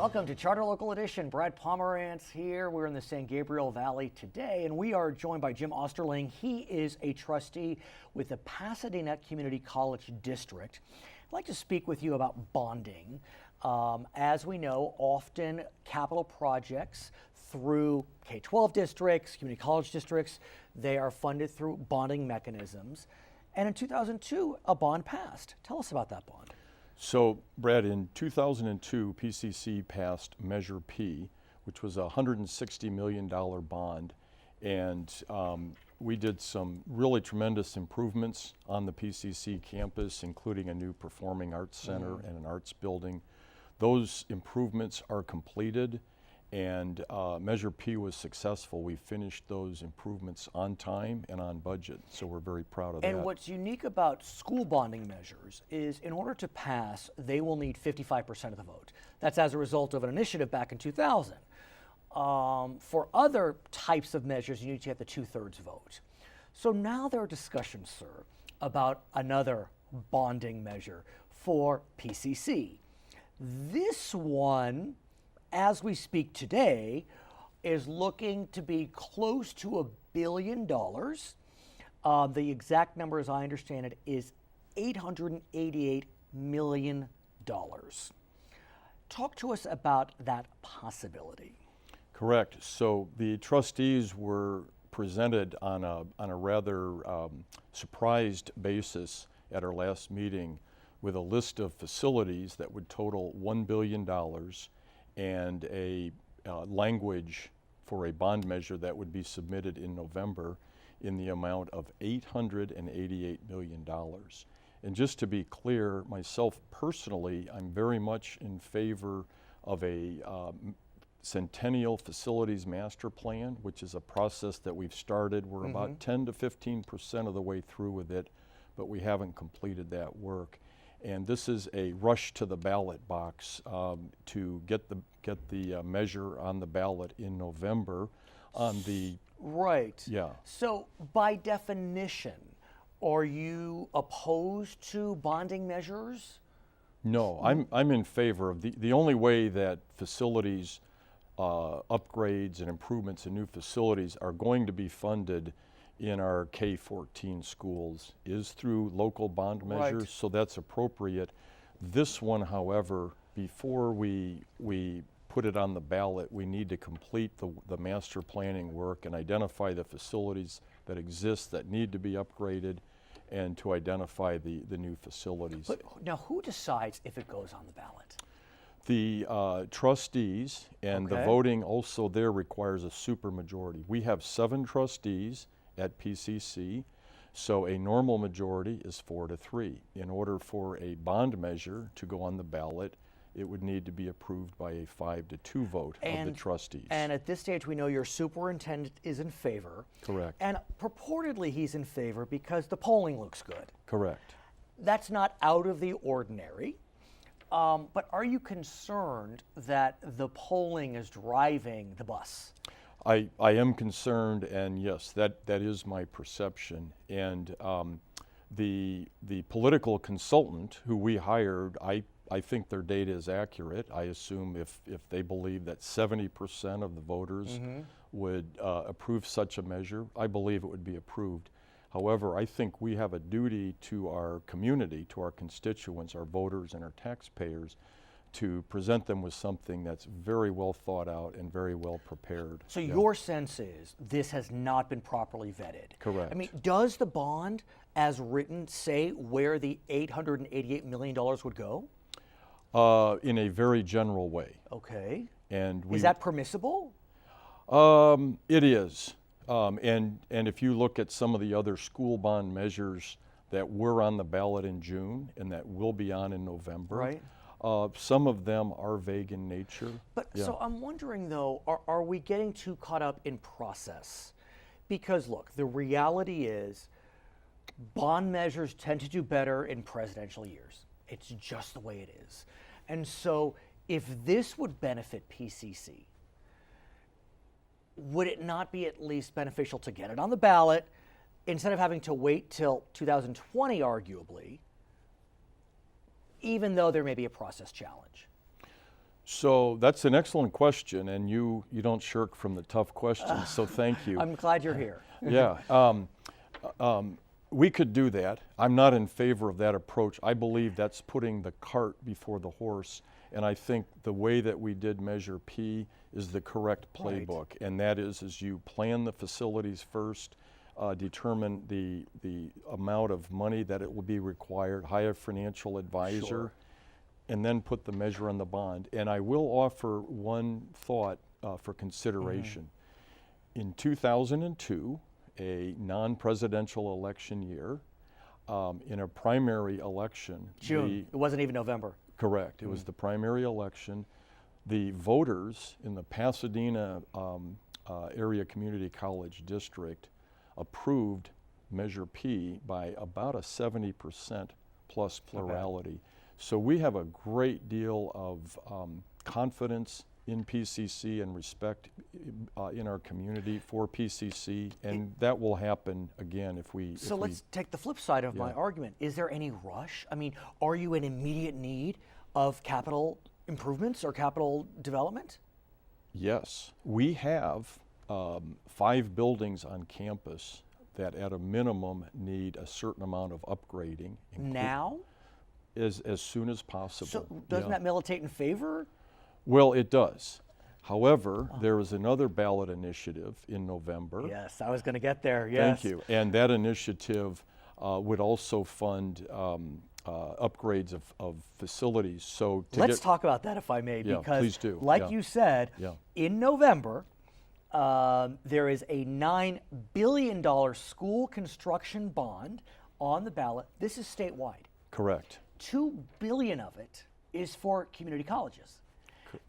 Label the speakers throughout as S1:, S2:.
S1: Welcome to Charter Local Edition. Brad Pomerance here. We're in the San Gabriel Valley today, and we are joined by Jim Osterling. He is a trustee with the Pasadena Community College District. I'd like to speak with you about bonding. As we know, often capital projects through K-12 districts, community college districts, they are funded through bonding mechanisms. And in 2002, a bond passed. Tell us about that bond.
S2: So, Brad, in 2002, PCC passed Measure P, which was a $160 million bond, and we did some really tremendous improvements on the PCC campus, including a new performing arts center and an arts building. Those improvements are completed, and Measure P was successful. We finished those improvements on time and on budget, so we're very proud of that.
S1: And what's unique about school bonding measures is in order to pass, they will need 55% of the vote. That's as a result of an initiative back in 2000. For other types of measures, you need to get the 2/3 vote. So now there are discussions, sir, about another bonding measure for PCC. This one, as we speak today, is looking to be close to $1 billion. The exact number, as I understand it, is $888 million. Talk to us about that possibility.
S2: Correct. So the trustees were presented on a rather surprised basis at our last meeting with a list of facilities that would total $1 billion and a language for a bond measure that would be submitted in November in the amount of $888 million. And just to be clear, myself personally, I'm very much in favor of a Centennial Facilities Master Plan, which is a process that we've started. We're about 10 to 15% of the way through with it, but we haven't completed that work. And this is a rush to the ballot box to get the measure on the ballot in November on the...
S1: Right.
S2: Yeah.
S1: So by definition, are you opposed to bonding measures?
S2: No, I'm in favor of the only way that facilities upgrades and improvements in new facilities are going to be funded in our K-14 schools is through local bond measures,
S1: Right.
S2: so that's appropriate. This one, however, before we put it on the ballot, we need to complete the master planning work and identify the facilities that exist that need to be upgraded and to identify the new facilities.
S1: But now who decides if it goes on the ballot?
S2: The trustees, and the
S1: Okay.
S2: voting also there requires a supermajority. We have 7 trustees at PCC, so a normal majority is 4-3. In order for a bond measure to go on the ballot, it would need to be approved by a 5-2 vote of the trustees.
S1: And at this stage, we know your superintendent is in favor.
S2: Correct.
S1: And purportedly he's in favor because the polling looks good.
S2: Correct.
S1: That's not out of the ordinary. But are you concerned that the polling is driving the bus?
S2: I am concerned, and yes, that is my perception. And the political consultant who we hired, I think their data is accurate. I assume if they believe that 70% of the voters would approve such a measure, I believe it would be approved. However, I think we have a duty to our community, to our constituents, our voters and our taxpayers, to present them with something that's very well thought out and very well prepared.
S1: So
S2: Yeah.
S1: your sense is this has not been properly vetted?
S2: Correct.
S1: I mean, does the bond, as written, say where the $888 million would go?
S2: In a very general way.
S1: Okay.
S2: And
S1: Is that permissible?
S2: It is. And if you look at some of the other school bond measures that were on the ballot in June and that will be on in November,
S1: Right.
S2: Some of them are vague in nature.
S1: But
S2: Yeah.
S1: so I'm wondering though, are we getting too caught up in process? Because look, the reality is bond measures tend to do better in presidential years. It's just the way it is. And so if this would benefit PCC, would it not be at least beneficial to get it on the ballot instead of having to wait till 2020, arguably, even though there may be a process challenge?
S2: So that's an excellent question, and you don't shirk from the tough questions, so thank you.
S1: I'm glad you're here.
S2: Yeah, we could do that. I'm not in favor of that approach. I believe that's putting the cart before the horse, and I think the way that we did Measure P is the correct playbook, and that is you plan the facilities first, determine the amount of money that it will be required, hire a financial advisor,
S1: Sure.
S2: and then put the measure on the bond. And I will offer one thought for consideration. In 2002, a non-presidential election year, in a primary election,
S1: June. It wasn't even November.
S2: correct, it was the primary election, the voters in the Pasadena area community college district approved Measure P by about a 70% plus plurality. So we have a great deal of confidence in PCC and respect in our community for PCC, and that will happen again if we.
S1: So let's take the flip side of my argument. Is there any rush? I mean, are you in immediate need of capital improvements or capital development?
S2: Yes, we have 5 buildings on campus that at a minimum need a certain amount of upgrading.
S1: Now?
S2: As soon as possible.
S1: So doesn't that militate in favor?
S2: Well, it does. However, there is another ballot initiative in November.
S1: Yes, I was going to get there. Yes.
S2: Thank you. And that initiative would also fund upgrades of facilities. So
S1: Let's talk about that, if I may,
S2: Yeah,
S1: because
S2: please do.
S1: like
S2: Yeah.
S1: you said,
S2: Yeah.
S1: in November, there is a $9 billion school construction bond on the ballot. This is statewide.
S2: Correct.
S1: $2 billion of it is for community colleges.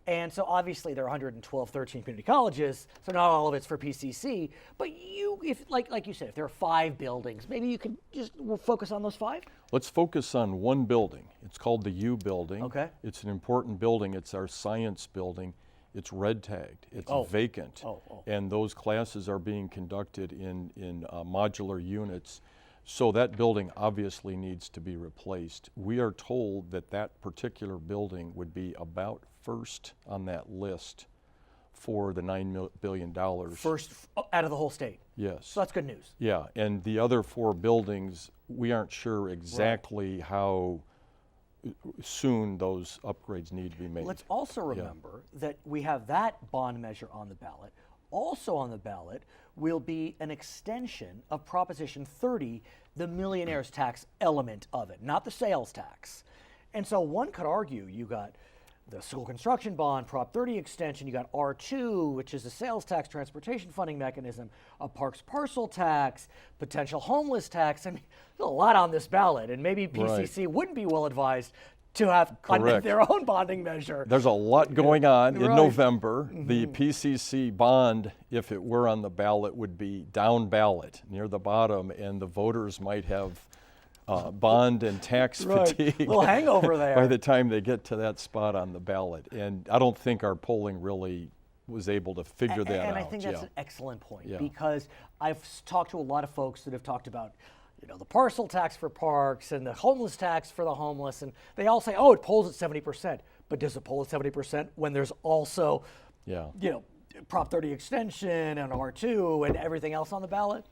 S1: And so obviously there are 112, 13 community colleges, so not all of it's for PCC, but if like you said, if there are 5 buildings, maybe you could we'll focus on those 5?
S2: Let's focus on one building. It's called the U building.
S1: Okay.
S2: It's an important building. It's our science building. It's red tagged. It's vacant. And those classes are being conducted in modular units. So that building obviously needs to be replaced. We are told that that particular building would be about first on that list for the $9 billion.
S1: First out of the whole state.
S2: Yes.
S1: So that's good news.
S2: Yeah, and the other 4 buildings, we aren't sure exactly how soon those upgrades need to be made.
S1: Let's also remember that we have that bond measure on the ballot. Also on the ballot will be an extension of Proposition 30, the millionaire's tax element of it, not the sales tax. And so one could argue you got the school construction bond, Prop 30 extension, you got R2, which is a sales tax transportation funding mechanism, a parks parcel tax, potential homeless tax. I mean, there's a lot on this ballot, and maybe PCC wouldn't be well advised to have their own bonding measure.
S2: There's a lot going on in November. The PCC bond, if it were on the ballot, would be down ballot near the bottom, and the voters might have bond and tax fatigue.
S1: A little hangover there.
S2: By the time they get to that spot on the ballot. And I don't think our polling really was able to figure that out.
S1: And I think that's an excellent point, because I've talked to a lot of folks that have talked about the parcel tax for parks and the homeless tax for the homeless, and they all say, oh, it polls at 70%. But does it poll at 70% when there's also, Prop 30 extension and R2 and everything else on the ballot?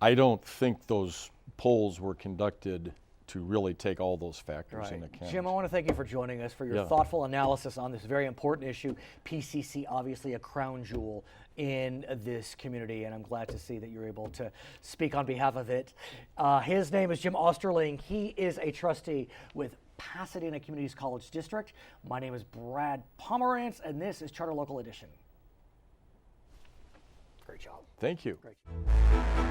S2: I don't think those polls were conducted to really take all those factors into account.
S1: Jim, I want to thank you for joining us, for your thoughtful analysis on this very important issue. PCC, obviously a crown jewel in this community, and I'm glad to see that you're able to speak on behalf of it. His name is Jim Osterling. He is a trustee with Pasadena Community College District. My name is Brad Pomerance, and this is Charter Local Edition. Great job.
S2: Thank you.
S1: Great job.